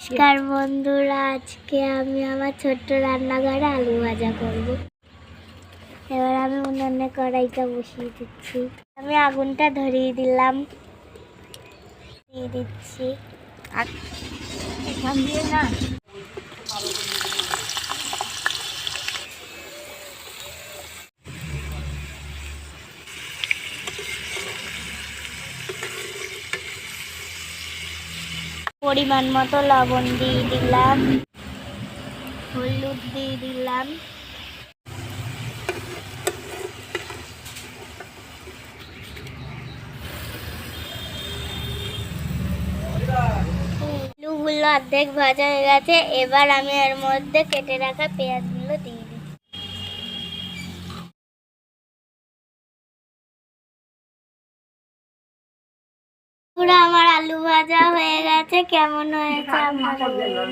নমস্কার বন্ধুরা, আজকে আমি আমার ছোট্ট রান্নাঘরে আলু ভাজা করব। এবার আমি উনুনে কড়াইটা বসিয়ে দিচ্ছি। আমি আগুনটা ধরিয়ে দিলাম, দিয়ে দিচ্ছি। এখান দিয়ে না পরিমাণ মতো লবণ দিয়ে দিলাম, হলুদ দিয়ে দিলাম, আলুগুলো অর্ধেক ভাজা হয়ে গেছে। এবার আমি এর মধ্যে কেটে রাখা পেঁয়াজগুলো দিয়ে দিই। পুরো আমার আলু ভাজা হয়ে গেছে। কেমন হয়েছে আপনারা বলুন।